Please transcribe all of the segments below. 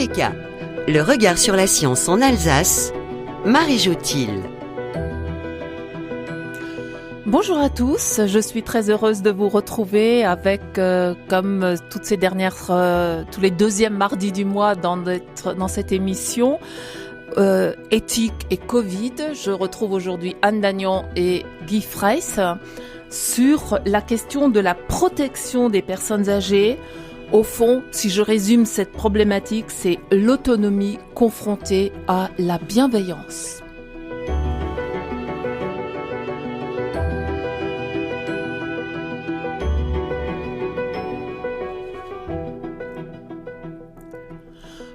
Eureka, le regard sur la science en Alsace, Marie Jotil. Bonjour à tous, je suis très heureuse de vous retrouver avec, comme toutes ces dernières, tous les deuxièmes mardis du mois dans cette émission, éthique et Covid. Je retrouve aujourd'hui Anne Dagnon et Guy Freiss sur la question de la protection des personnes âgées. Au fond, si je résume cette problématique, c'est l'autonomie confrontée à la bienveillance.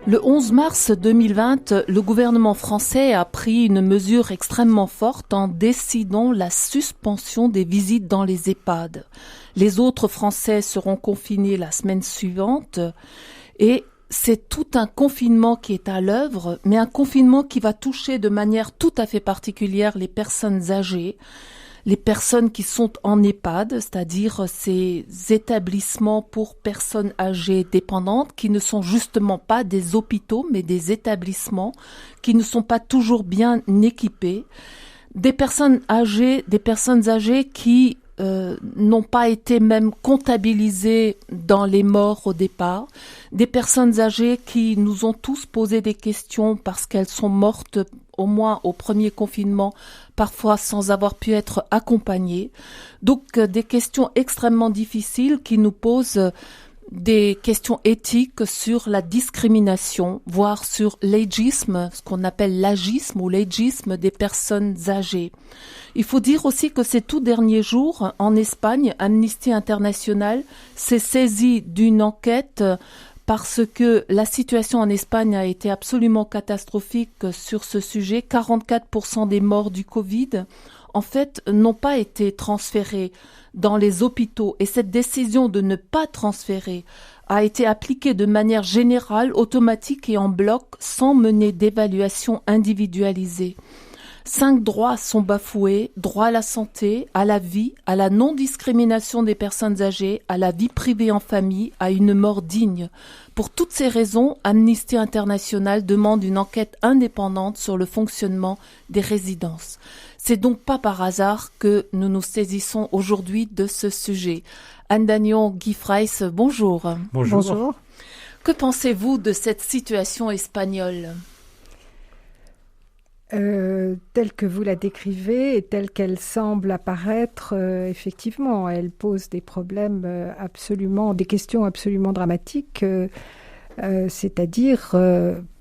Le 11 mars 2020, le gouvernement français a pris une mesure extrêmement forte en décidant la suspension des visites dans les EHPAD. Les autres Français seront confinés la semaine suivante et c'est tout un confinement qui est à l'œuvre, mais un confinement qui va toucher de manière tout à fait particulière les personnes âgées, les personnes qui sont en EHPAD, c'est-à-dire ces établissements pour personnes âgées dépendantes qui ne sont justement pas des hôpitaux, mais des établissements qui ne sont pas toujours bien équipés. Des personnes âgées qui n'ont pas été même comptabilisées dans les morts au départ. Des personnes âgées qui nous ont tous posé des questions parce qu'elles sont mortes au moins au premier confinement, parfois sans avoir pu être accompagnées. Donc des questions extrêmement difficiles qui nous posent des questions éthiques sur la discrimination, voire sur l'ageisme, ce qu'on appelle l'agisme ou l'ageisme des personnes âgées. Il faut dire aussi que ces tout derniers jours, en Espagne, Amnesty International s'est saisi d'une enquête parce que la situation en Espagne a été absolument catastrophique sur ce sujet. 44% des morts du Covid, en fait, n'ont pas été transférés dans les hôpitaux. Et cette décision de ne pas transférer a été appliquée de manière générale, automatique et en bloc, sans mener d'évaluation individualisée. 5 droits sont bafoués, droit à la santé, à la vie, à la non-discrimination des personnes âgées, à la vie privée en famille, à une mort digne. Pour toutes ces raisons, Amnesty International demande une enquête indépendante sur le fonctionnement des résidences. C'est donc pas par hasard que nous nous saisissons aujourd'hui de ce sujet. Anne Dagnon, Guy Freiss, bonjour. Bonjour. Que pensez-vous de cette situation espagnole ? Telle que vous la décrivez et telle qu'elle semble apparaître, effectivement, elle pose des problèmes des questions absolument dramatiques. C'est-à-dire,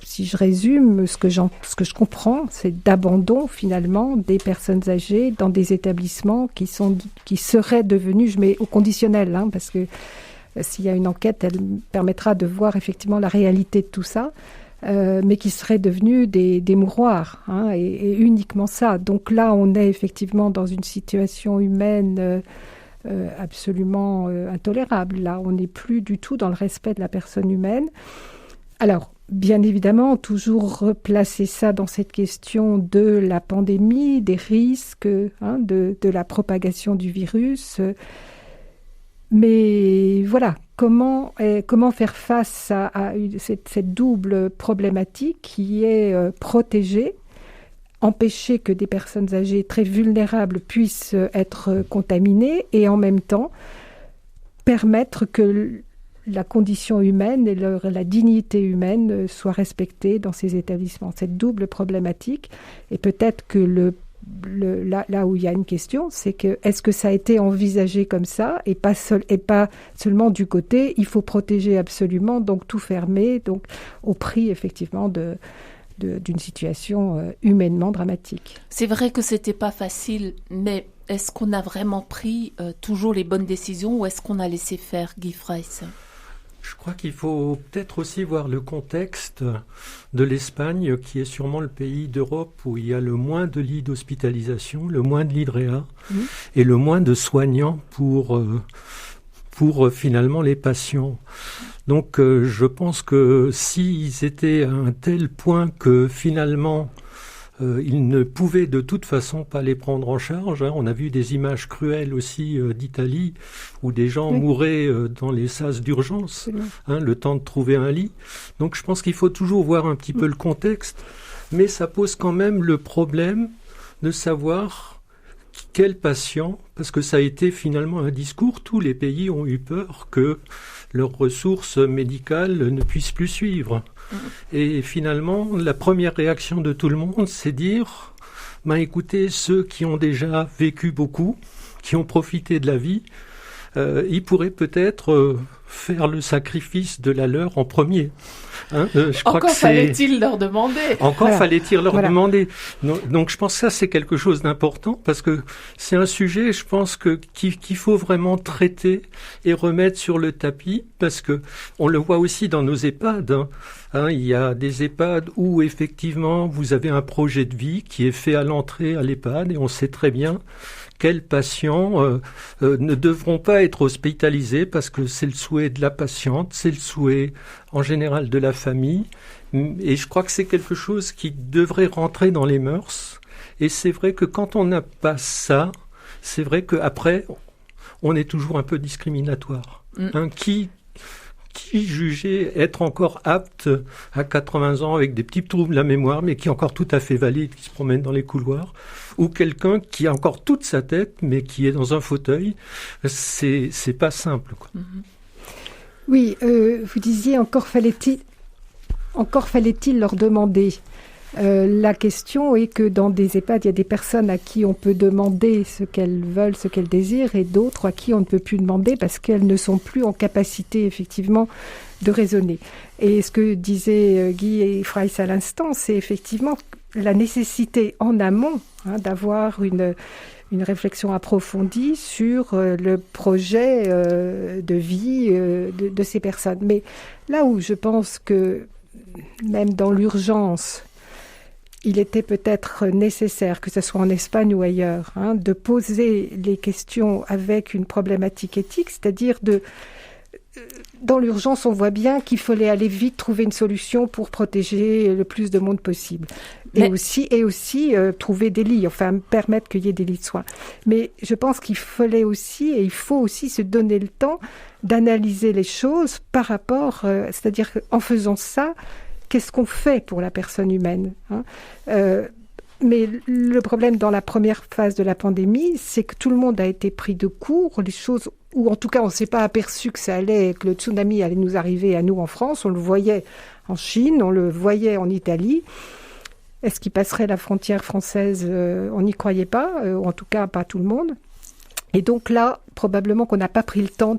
si je résume, ce que je comprends, c'est d'abandon finalement des personnes âgées dans des établissements qui seraient devenus, je mets au conditionnel, parce que s'il y a une enquête, elle permettra de voir effectivement la réalité de tout ça. Mais qui seraient devenus des mouroirs, et uniquement ça. Donc là, on est effectivement dans une situation humaine absolument intolérable. Là, on n'est plus du tout dans le respect de la personne humaine. Alors, bien évidemment, toujours replacer ça dans cette question de la pandémie, des risques, de la propagation du virus. Mais voilà, comment faire face à cette double problématique qui est protéger, empêcher que des personnes âgées très vulnérables puissent être contaminées et en même temps permettre que la condition humaine et la dignité humaine soient respectées dans ces établissements. Cette double problématique, et peut-être que là où il y a une question, c'est que est-ce que ça a été envisagé comme ça et pas seulement du côté il faut protéger absolument, donc tout fermer, donc au prix effectivement d'une situation humainement dramatique. C'est vrai que c'était pas facile, mais est-ce qu'on a vraiment pris toujours les bonnes décisions ou est-ce qu'on a laissé faire, Guy Freiss ? Je crois qu'il faut peut-être aussi voir le contexte de l'Espagne, qui est sûrement le pays d'Europe où il y a le moins de lits d'hospitalisation, le moins de lits de réa et le moins de soignants pour finalement les patients. Donc je pense que s'ils étaient à un tel point que finalement ils ne pouvaient de toute façon pas les prendre en charge. On a vu des images cruelles aussi d'Italie où des gens mouraient dans les sas d'urgence, le temps de trouver un lit. Donc je pense qu'il faut toujours voir un petit peu le contexte, mais ça pose quand même le problème de savoir quel patient, parce que ça a été finalement un discours, tous les pays ont eu peur que leurs ressources médicales ne puissent plus suivre. Et finalement, la première réaction de tout le monde, c'est dire, écoutez, ceux qui ont déjà vécu beaucoup, qui ont profité de la vie, ils pourraient peut-être faire le sacrifice de la leur en premier. Je crois Encore que fallait-il leur demander. Encore fallait-il leur demander. Donc je pense que ça, c'est quelque chose d'important parce que c'est un sujet, je pense, qu'il faut vraiment traiter et remettre sur le tapis parce que on le voit aussi dans nos EHPAD. Il y a des EHPAD où effectivement vous avez un projet de vie qui est fait à l'entrée à l'EHPAD et on sait très bien quels patients ne devront pas être hospitalisés parce que c'est le souhait de la patiente, c'est le souhait en général de la famille. Et je crois que c'est quelque chose qui devrait rentrer dans les mœurs. Et c'est vrai que quand on n'a pas ça, c'est vrai qu'après, on est toujours un peu discriminatoire. Qui jugeait être encore apte à 80 ans avec des petits troubles de la mémoire, mais qui est encore tout à fait valide, qui se promène dans les couloirs, ou quelqu'un qui a encore toute sa tête, mais qui est dans un fauteuil, c'est pas simple, quoi. Oui, vous disiez encore fallait-il leur demander. La question est que dans des EHPAD, il y a des personnes à qui on peut demander ce qu'elles veulent, ce qu'elles désirent, et d'autres à qui on ne peut plus demander parce qu'elles ne sont plus en capacité, effectivement, de raisonner. Et ce que disaient Guy et Freiss à l'instant, c'est effectivement la nécessité en amont d'avoir une réflexion approfondie sur le projet de vie de ces personnes. Mais là où je pense que, même dans l'urgence, il était peut-être nécessaire, que ce soit en Espagne ou ailleurs, de poser les questions avec une problématique éthique, c'est-à-dire dans l'urgence, on voit bien qu'il fallait aller vite trouver une solution pour protéger le plus de monde possible. Et aussi trouver des lits, permettre qu'il y ait des lits de soins. Mais je pense qu'il fallait aussi, et il faut aussi se donner le temps d'analyser les choses par rapport, c'est-à-dire qu'en faisant ça, qu'est-ce qu'on fait pour la personne humaine, mais le problème dans la première phase de la pandémie, c'est que tout le monde a été pris de court. Les choses, ou en tout cas on ne s'est pas aperçu que que le tsunami allait nous arriver à nous en France. On le voyait en Chine, on le voyait en Italie. Est-ce qu'il passerait la frontière française ? On n'y croyait pas, en tout cas pas tout le monde. Et donc là, probablement qu'on n'a pas pris le temps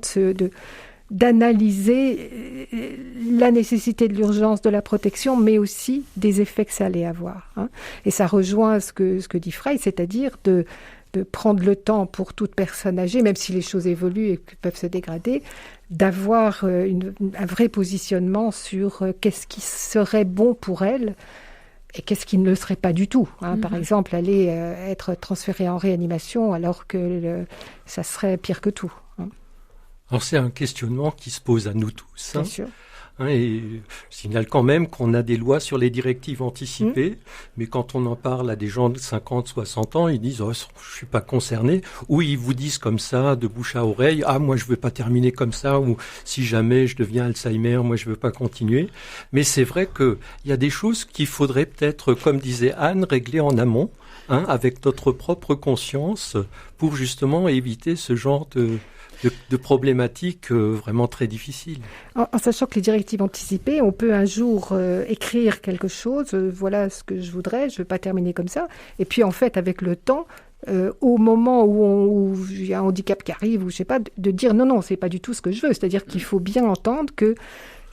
d'analyser la nécessité de l'urgence de la protection, mais aussi des effets que ça allait avoir. Et ça rejoint ce que dit Freiss, c'est-à-dire de prendre le temps pour toute personne âgée, même si les choses évoluent et peuvent se dégrader, d'avoir un vrai positionnement sur qu'est-ce qui serait bon pour elle et qu'est-ce qui ne le serait pas du tout. Par exemple, aller être transférée en réanimation alors que ça serait pire que tout. Alors c'est un questionnement qui se pose à nous tous. Bien sûr. Et je signale quand même qu'on a des lois sur les directives anticipées, mais quand on en parle à des gens de 50, 60 ans, ils disent « Oh, je suis pas concerné », ou ils vous disent comme ça, de bouche à oreille « Ah, moi je veux pas terminer comme ça », ou « Si jamais je deviens Alzheimer, moi je veux pas continuer ». Mais c'est vrai qu'il y a des choses qu'il faudrait peut-être, comme disait Anne, régler en amont, avec notre propre conscience, pour justement éviter ce genre de problématiques vraiment très difficiles. En sachant que les directives anticipées, on peut un jour écrire quelque chose, voilà ce que je voudrais, je ne veux pas terminer comme ça. Et puis en fait, avec le temps, au moment où il y a un handicap qui arrive, ou je sais pas, de dire non, c'est pas du tout ce que je veux. C'est-à-dire qu'il faut bien entendre que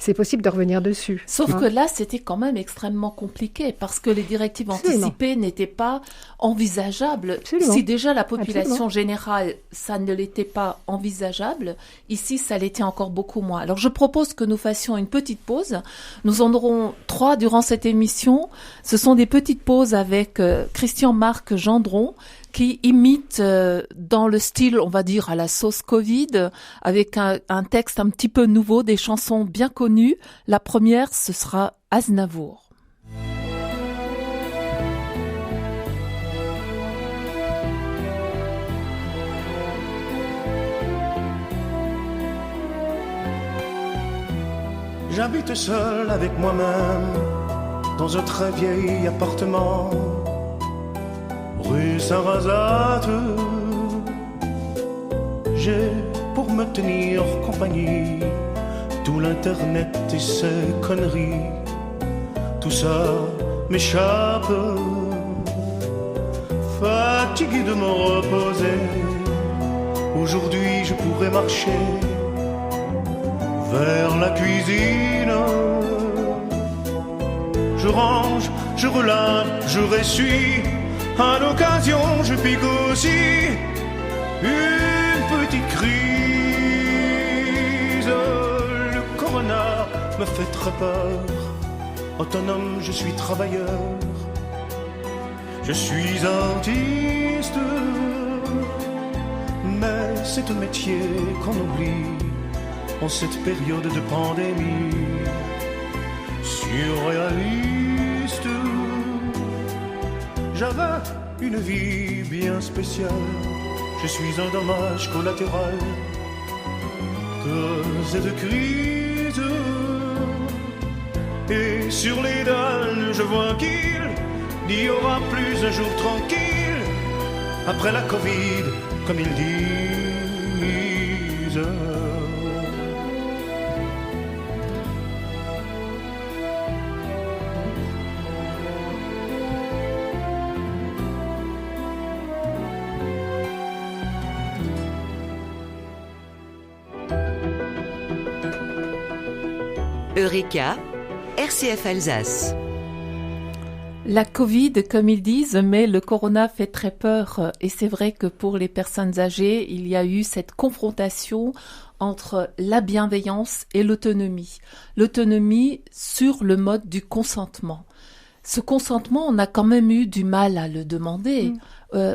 c'est possible de revenir dessus. Sauf que là, c'était quand même extrêmement compliqué parce que les directives anticipées n'étaient pas envisageables. Absolument. Si déjà la population générale, ça ne l'était pas envisageable, ici, ça l'était encore beaucoup moins. Alors, je propose que nous fassions une petite pause. Nous en aurons 3 durant cette émission. Ce sont des petites pauses avec Christian-Marc Gendron, qui imite dans le style, on va dire, à la sauce Covid, avec un texte un petit peu nouveau, des chansons bien connues. La première, ce sera Aznavour. J'habite seul avec moi-même dans un très vieil appartement, rue Saint-Razate. J'ai pour me tenir compagnie tout l'internet et ses conneries. Tout ça m'échappe, fatigué de me reposer. Aujourd'hui je pourrais marcher vers la cuisine. Je range, je relave, je ressuie. À l'occasion je pique aussi une petite crise. Le corona me fait très peur. Autonome, je suis travailleur. Je suis artiste. Mais c'est un métier qu'on oublie en cette période de pandémie. Surréaliste. J'avais une vie bien spéciale. Je suis un dommage collatéral de cette crise. Et sur les dalles, je vois qu'il n'y aura plus un jour tranquille après la Covid, comme ils disent. Eureka, RCF Alsace. La Covid, comme ils disent, mais le corona fait très peur. Et c'est vrai que pour les personnes âgées, il y a eu cette confrontation entre la bienveillance et l'autonomie. L'autonomie sur le mode du consentement. Ce consentement, on a quand même eu du mal à le demander.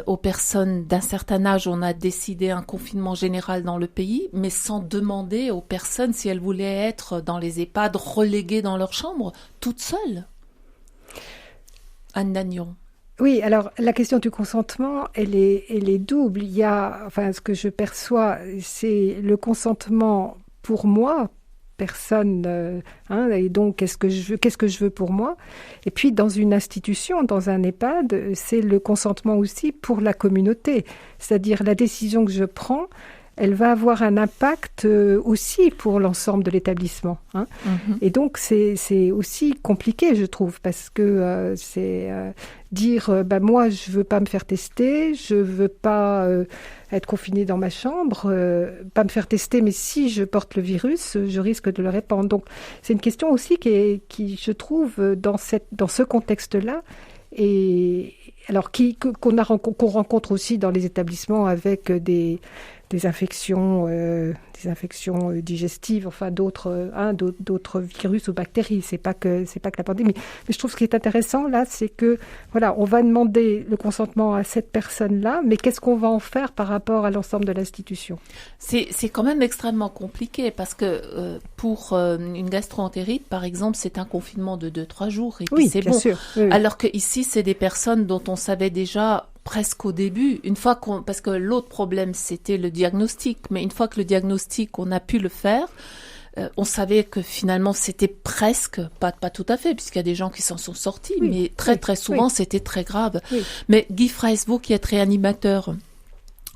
Aux personnes d'un certain âge, on a décidé un confinement général dans le pays, mais sans demander aux personnes si elles voulaient être dans les EHPAD reléguées dans leur chambre, toutes seules. Anne Dagnon. Oui, alors la question du consentement, elle est double. Il y a, enfin, ce que je perçois, c'est le consentement pour moi, personne, et donc qu'est-ce que je veux pour moi. Et puis dans une institution, dans un EHPAD, c'est le consentement aussi pour la communauté. C'est-à-dire la décision que je prends, elle va avoir un impact aussi pour l'ensemble de l'établissement. Et donc, c'est aussi compliqué, je trouve, parce que c'est dire, moi, je veux pas me faire tester, je veux pas être confinée dans ma chambre, pas me faire tester, mais si je porte le virus, je risque de le répandre. Donc, c'est une question aussi qui je trouve, dans ce contexte-là, et alors qu'on rencontre aussi dans les établissements avec des infections digestives, enfin d'autres virus ou bactéries. C'est pas que la pandémie. Mais je trouve ce qui est intéressant là, c'est que voilà, on va demander le consentement à cette personne-là, mais qu'est-ce qu'on va en faire par rapport à l'ensemble de l'institution ? C'est quand même extrêmement compliqué parce que pour une gastro-entérite, par exemple, c'est un confinement de 2-3 jours et puis c'est bon. Sûr. Oui. Alors que ici, c'est des personnes dont on savait déjà presque au début, parce que l'autre problème c'était le diagnostic, mais une fois que le diagnostic on a pu le faire, on savait que finalement c'était presque, pas tout à fait, puisqu'il y a des gens qui s'en sont sortis, mais très souvent c'était très grave. Oui. Mais Guy Fraisse, vous qui êtes réanimateur,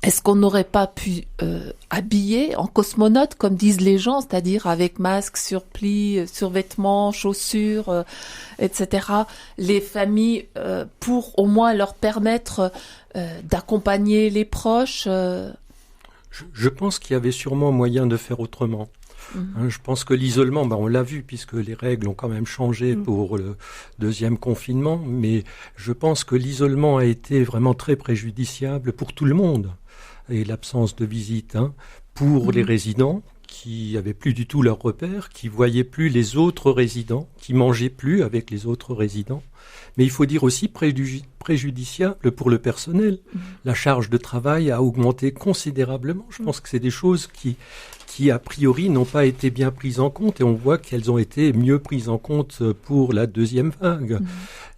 est-ce qu'on n'aurait pas pu habiller en cosmonaute, comme disent les gens, c'est-à-dire avec masque, surplis, survêtements, chaussures, etc., les familles pour au moins leur permettre d'accompagner les proches Je pense qu'il y avait sûrement moyen de faire autrement. Je pense que l'isolement, on l'a vu puisque les règles ont quand même changé pour le deuxième confinement, mais je pense que l'isolement a été vraiment très préjudiciable pour tout le monde. Et l'absence de visite pour les résidents qui avaient plus du tout leurs repères, qui voyaient plus les autres résidents, qui mangeaient plus avec les autres résidents. Mais il faut dire aussi préjudiciable pour le personnel. La charge de travail a augmenté considérablement. Je pense que c'est des choses qui a priori n'ont pas été bien prises en compte et on voit qu'elles ont été mieux prises en compte pour la deuxième vague.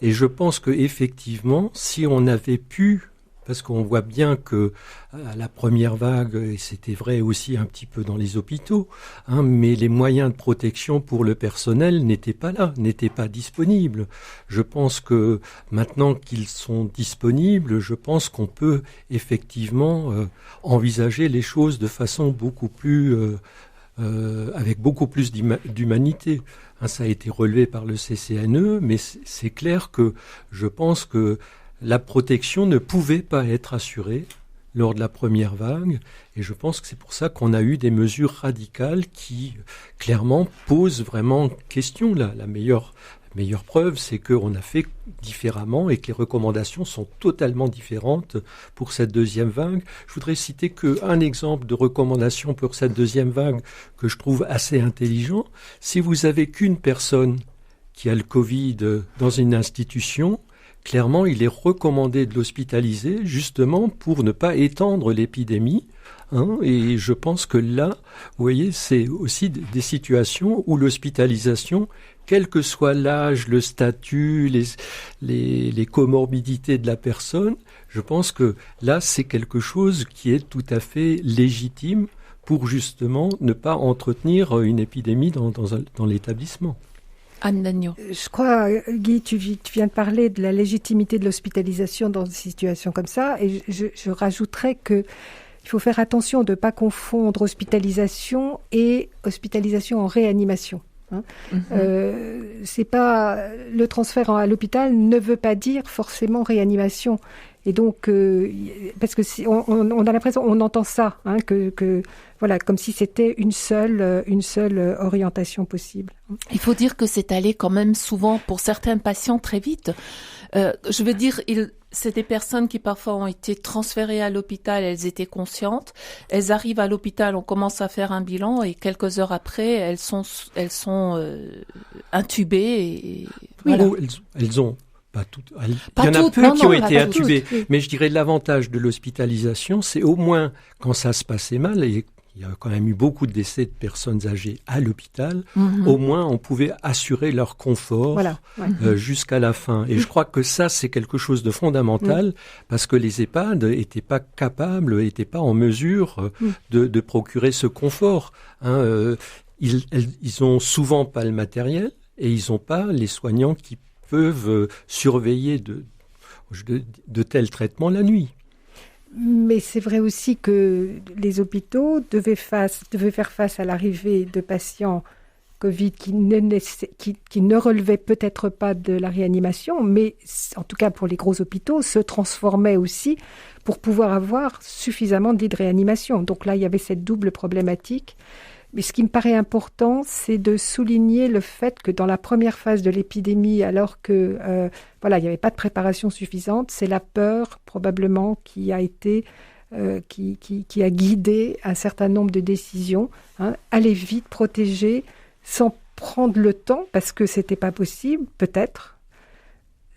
Et je pense que effectivement, si on avait pu parce qu'on voit bien que à la première vague, et c'était vrai aussi un petit peu dans les hôpitaux, mais les moyens de protection pour le personnel n'étaient pas là, n'étaient pas disponibles. Je pense que maintenant qu'ils sont disponibles, je pense qu'on peut effectivement envisager les choses de façon beaucoup plus avec beaucoup plus d'humanité. Ça a été relevé par le CCNE, mais c'est clair que je pense que la protection ne pouvait pas être assurée lors de la première vague, et je pense que c'est pour ça qu'on a eu des mesures radicales qui, clairement, posent vraiment question. La meilleure preuve, c'est qu'on a fait différemment et que les recommandations sont totalement différentes pour cette deuxième vague. Je voudrais citer qu'un exemple de recommandation pour cette deuxième vague que je trouve assez intelligent. Si vous avez qu'une personne qui a le Covid dans une institution, clairement, il est recommandé de l'hospitaliser justement pour ne pas étendre l'épidémie. Et je pense que là, vous voyez, c'est aussi des situations où l'hospitalisation, quel que soit l'âge, le statut, les comorbidités de la personne, je pense que là, c'est quelque chose qui est tout à fait légitime pour justement ne pas entretenir une épidémie dans l'établissement. Anne Dagneau. Je crois, Guy, tu viens de parler de la légitimité de l'hospitalisation dans des situations comme ça, et je rajouterais que il faut faire attention de ne pas confondre hospitalisation et hospitalisation en réanimation. C'est pas le transfert à l'hôpital ne veut pas dire forcément réanimation. Et donc, parce que on a l'impression, on entend ça, que voilà, comme si c'était une seule orientation possible. Il faut dire que c'est allé quand même souvent pour certains patients très vite. Je veux dire, c'est des personnes qui parfois ont été transférées à l'hôpital, elles étaient conscientes, elles arrivent à l'hôpital, on commence à faire un bilan et quelques heures après, elles sont intubées. Et voilà. Elles ont pas toutes. Il y en a peu qui ont été intubées. Mais je dirais l'avantage de l'hospitalisation, c'est au moins quand ça se passait mal, et il y a quand même eu beaucoup de décès de personnes âgées à l'hôpital, au moins on pouvait assurer leur confort jusqu'à la fin. Et je crois que ça, c'est quelque chose de fondamental, parce que les EHPAD n'étaient pas capables, n'étaient pas en mesure de procurer ce confort. Ils ont souvent pas le matériel, et ils n'ont pas les soignants qui peuvent surveiller de tels traitements la nuit. Mais c'est vrai aussi que les hôpitaux devaient faire face à l'arrivée de patients Covid qui ne relevaient peut-être pas de la réanimation, mais en tout cas pour les gros hôpitaux, se transformaient aussi pour pouvoir avoir suffisamment de lits de réanimation. Donc là, il y avait cette double problématique. Mais ce qui me paraît important, c'est de souligner le fait que dans la première phase de l'épidémie, alors que il n'y avait pas de préparation suffisante, c'est la peur probablement qui a été qui a guidé un certain nombre de décisions. Aller vite, protéger, sans prendre le temps, parce que c'était pas possible, peut-être,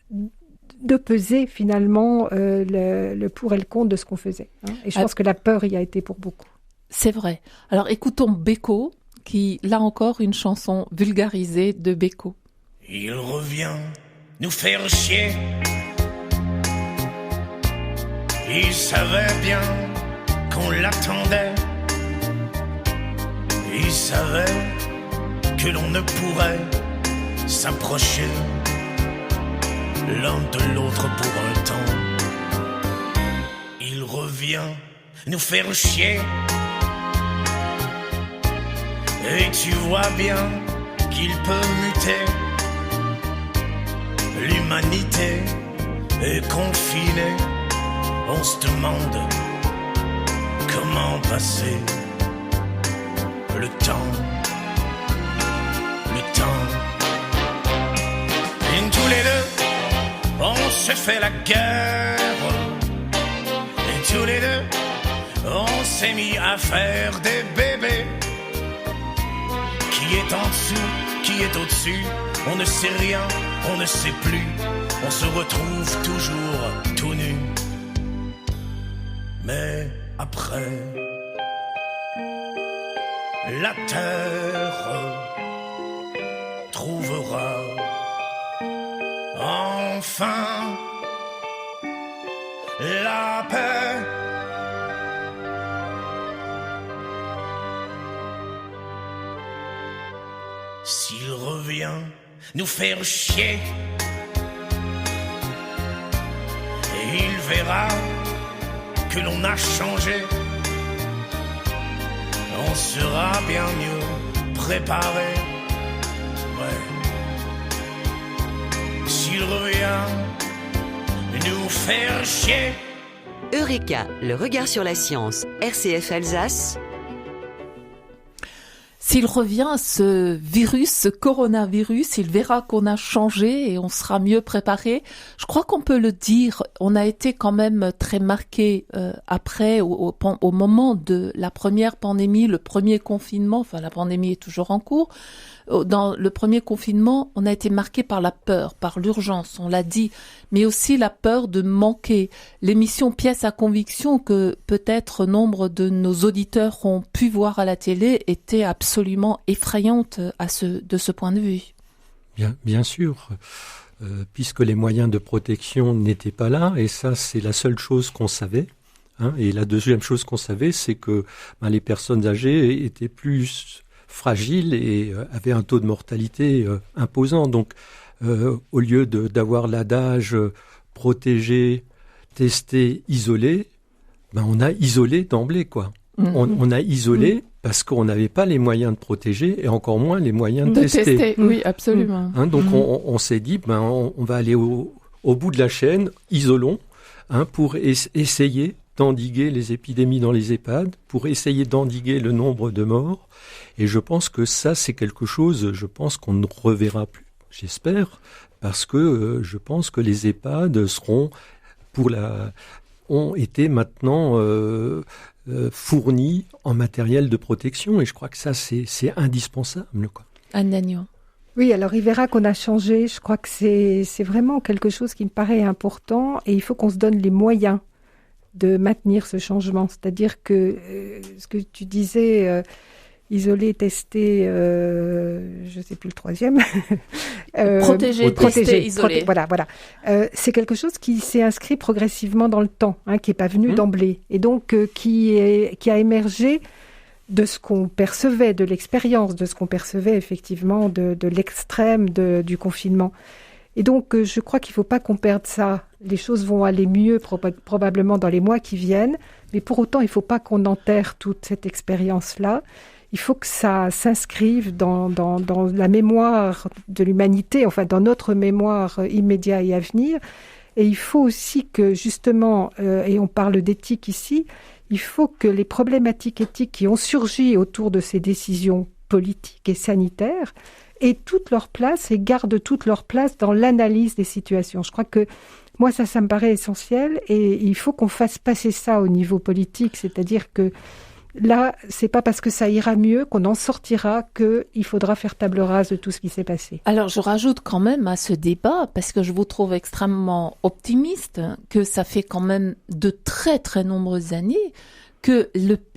de peser finalement le pour et le contre de ce qu'on faisait. Et je pense que la peur y a été pour beaucoup. C'est vrai. Alors écoutons Beko, qui, là encore, une chanson vulgarisée de Beko. Il revient nous faire chier. Il savait bien qu'on l'attendait. Il savait que l'on ne pourrait s'approcher l'un de l'autre pour un temps. Il revient nous faire chier. Et tu vois bien qu'il peut muter. L'humanité est confinée. On se demande comment passer le temps. Le temps. Et tous les deux, on se fait la guerre. Et tous les deux, on s'est mis à faire des bébés. Qui est en dessous, qui est au-dessus, on ne sait rien, on ne sait plus, on se retrouve toujours tout nu. Mais après, la terre trouvera enfin la paix. S'il revient nous faire chier, et il verra que l'on a changé, on sera bien mieux préparé. Ouais. S'il revient nous faire chier. Eureka, le regard sur la science, RCF Alsace. S'il revient, ce virus, ce coronavirus, il verra qu'on a changé et on sera mieux préparé. Je crois qu'on peut le dire. On a été quand même très marqué après, au moment de la première pandémie, le premier confinement. Enfin, la pandémie est toujours en cours. Dans le premier confinement, on a été marqué par la peur, par l'urgence, on l'a dit, mais aussi la peur de manquer. L'émission Pièce à conviction que peut-être nombre de nos auditeurs ont pu voir à la télé était absolument effrayante de ce point de vue. Bien sûr, puisque les moyens de protection n'étaient pas là, et ça c'est la seule chose qu'on savait. Et la deuxième chose qu'on savait, c'est que les personnes âgées étaient plus fragiles et avaient un taux de mortalité imposant. Donc, au lieu d'avoir l'adage protéger, tester, isoler, on a isolé d'emblée, quoi. On a isolé parce qu'on n'avait pas les moyens de protéger et encore moins les moyens de tester. Oui, absolument. Donc, on s'est dit, on va aller au bout de la chaîne, isolons, pour essayer d'endiguer les épidémies dans les EHPAD, pour essayer d'endiguer le nombre de morts. Et je pense que ça, c'est quelque chose, qu'on ne reverra plus, j'espère, parce que je pense que les EHPAD ont été maintenant fournis en matériel de protection. Et je crois que ça, c'est indispensable, quoi. Anne Dagnon. Oui, alors il verra qu'on a changé. Je crois que c'est vraiment quelque chose qui me paraît important et il faut qu'on se donne les moyens de maintenir ce changement. C'est-à-dire que ce que tu disais, isoler, tester, je ne sais plus le troisième. Protéger, tester, isoler. Voilà. C'est quelque chose qui s'est inscrit progressivement dans le temps, qui n'est pas venu d'emblée. Et donc qui a émergé de ce qu'on percevait, de l'expérience, de ce qu'on percevait effectivement de l'extrême du confinement. Et donc, je crois qu'il ne faut pas qu'on perde ça. Les choses vont aller mieux probablement dans les mois qui viennent, mais pour autant, il ne faut pas qu'on enterre toute cette expérience-là. Il faut que ça s'inscrive dans la mémoire de l'humanité, enfin dans notre mémoire immédiate et à venir. Et il faut aussi que, justement, et on parle d'éthique ici, il faut que les problématiques éthiques qui ont surgi autour de ces décisions politiques et sanitaires aient toute leur place et gardent toute leur place dans l'analyse des situations. Je crois que moi, ça me paraît essentiel et il faut qu'on fasse passer ça au niveau politique, c'est-à-dire que là, c'est pas parce que ça ira mieux qu'on en sortira qu'il faudra faire table rase de tout ce qui s'est passé. Alors, je rajoute quand même à ce débat, parce que je vous trouve extrêmement optimiste, que ça fait quand même de très très nombreuses années que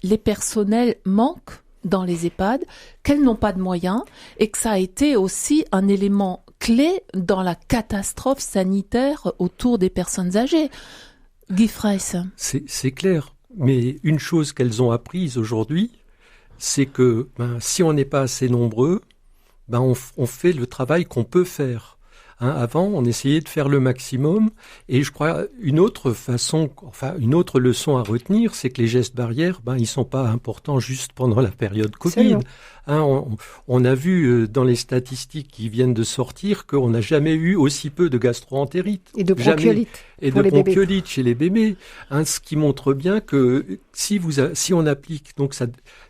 les personnels manquent dans les EHPAD, qu'elles n'ont pas de moyens et que ça a été aussi un élément clé dans la catastrophe sanitaire autour des personnes âgées. Guy Fraisse. C'est clair. Mais une chose qu'elles ont apprise aujourd'hui, c'est que si on n'est pas assez nombreux, on fait le travail qu'on peut faire. Avant, on essayait de faire le maximum. Et je crois une autre leçon à retenir, c'est que les gestes barrières, ils sont pas importants juste pendant la période Covid. On a vu dans les statistiques qui viennent de sortir qu'on n'a jamais eu aussi peu de gastro-entérite. Et de bronchiolite. Et de bronchiolite chez les bébés. Ce qui montre bien que si on applique donc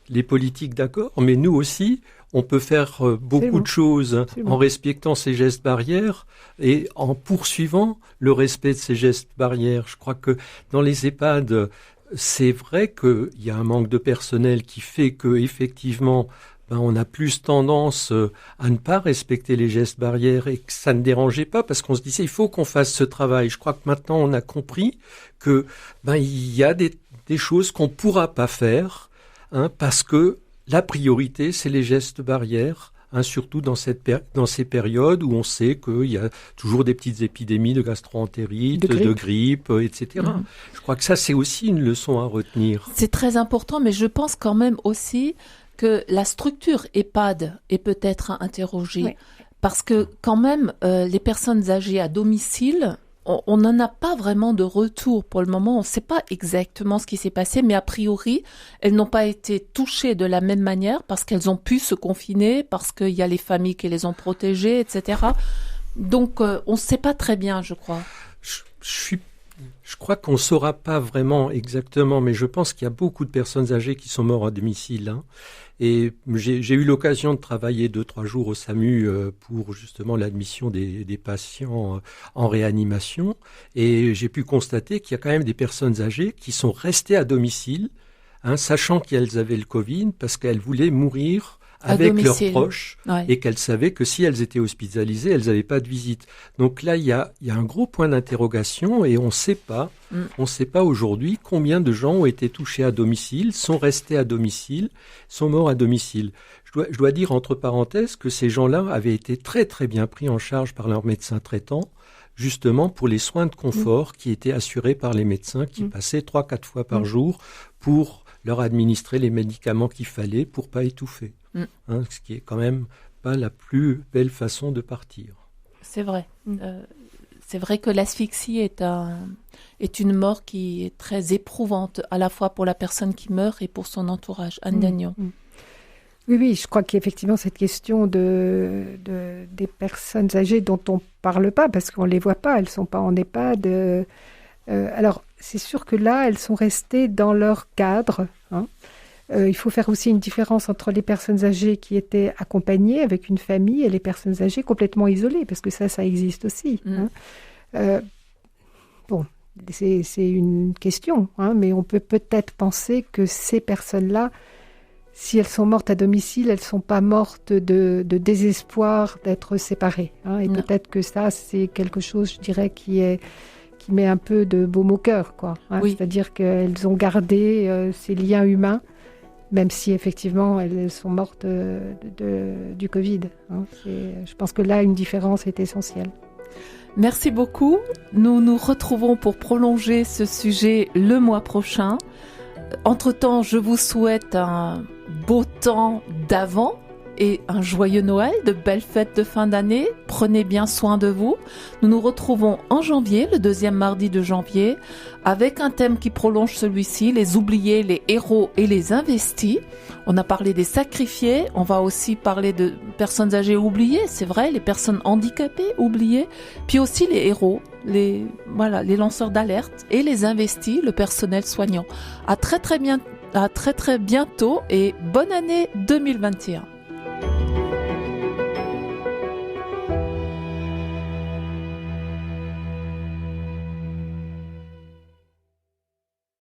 les politiques, d'accord, mais nous aussi, on peut faire beaucoup de choses en respectant ces gestes barrières et en poursuivant le respect de ces gestes barrières. Je crois que dans les EHPAD, c'est vrai qu'il y a un manque de personnel qui fait que effectivement, on a plus tendance à ne pas respecter les gestes barrières et que ça ne dérangeait pas parce qu'on se disait il faut qu'on fasse ce travail. Je crois que maintenant on a compris que il y a des choses qu'on pourra pas faire parce que la priorité c'est les gestes barrières. surtout dans ces périodes où on sait qu'il y a toujours des petites épidémies de gastro-entérite, de grippe, etc. Je crois que ça, c'est aussi une leçon à retenir. C'est très important, mais je pense quand même aussi que la structure EHPAD est peut-être à interroger. Oui. Parce que quand même, les personnes âgées à domicile, on n'en a pas vraiment de retour pour le moment. On ne sait pas exactement ce qui s'est passé, mais a priori, elles n'ont pas été touchées de la même manière parce qu'elles ont pu se confiner, parce qu'il y a les familles qui les ont protégées, etc. Donc, on ne sait pas très bien, je crois. Je crois qu'on ne saura pas vraiment exactement, mais je pense qu'il y a beaucoup de personnes âgées qui sont mortes à domicile. Et j'ai eu l'occasion de travailler 2-3 jours au SAMU pour justement l'admission des patients en réanimation. Et j'ai pu constater qu'il y a quand même des personnes âgées qui sont restées à domicile, sachant qu'elles avaient le Covid, parce qu'elles voulaient mourir avec leurs proches, et qu'elles savaient que si elles étaient hospitalisées, elles n'avaient pas de visite. Donc là, il y a un gros point d'interrogation et on ne sait pas aujourd'hui combien de gens ont été touchés à domicile, sont restés à domicile, sont morts à domicile. Je dois dire entre parenthèses que ces gens-là avaient été très très bien pris en charge par leurs médecins traitants, justement pour les soins de confort qui étaient assurés par les médecins qui passaient 3-4 fois par jour pour leur administrer les médicaments qu'il fallait pour pas étouffer. Ce qui est quand même pas la plus belle façon de partir. C'est vrai. C'est vrai que l'asphyxie est une mort qui est très éprouvante, à la fois pour la personne qui meurt et pour son entourage. Anne Dagnon. Oui, je crois qu'effectivement, cette question des personnes âgées dont on ne parle pas, parce qu'on ne les voit pas, elles ne sont pas en EHPAD. Alors, c'est sûr que là, elles sont restées dans leur cadre. Il faut faire aussi une différence entre les personnes âgées qui étaient accompagnées avec une famille et les personnes âgées complètement isolées, parce que ça existe aussi. C'est une question, mais on peut peut-être penser que ces personnes-là, si elles sont mortes à domicile, elles ne sont pas mortes de désespoir d'être séparées. Et peut-être que ça, c'est quelque chose, je dirais, qui met un peu de baume au cœur, quoi. Oui. C'est-à-dire qu'elles ont gardé ces liens humains, même si effectivement elles sont mortes du Covid. Je pense que là, une différence est essentielle. Merci beaucoup. Nous nous retrouvons pour prolonger ce sujet le mois prochain. Entre-temps, je vous souhaite un beau temps d'Avent et un joyeux Noël, de belles fêtes de fin d'année. Prenez bien soin de vous. Nous nous retrouvons en janvier, le 2e mardi de janvier, avec un thème qui prolonge celui-ci, les oubliés, les héros et les investis. On a parlé des sacrifiés, on va aussi parler de personnes âgées oubliées, c'est vrai, les personnes handicapées oubliées, puis aussi les héros, les lanceurs d'alerte et les investis, le personnel soignant. À très très bientôt et bonne année 2021.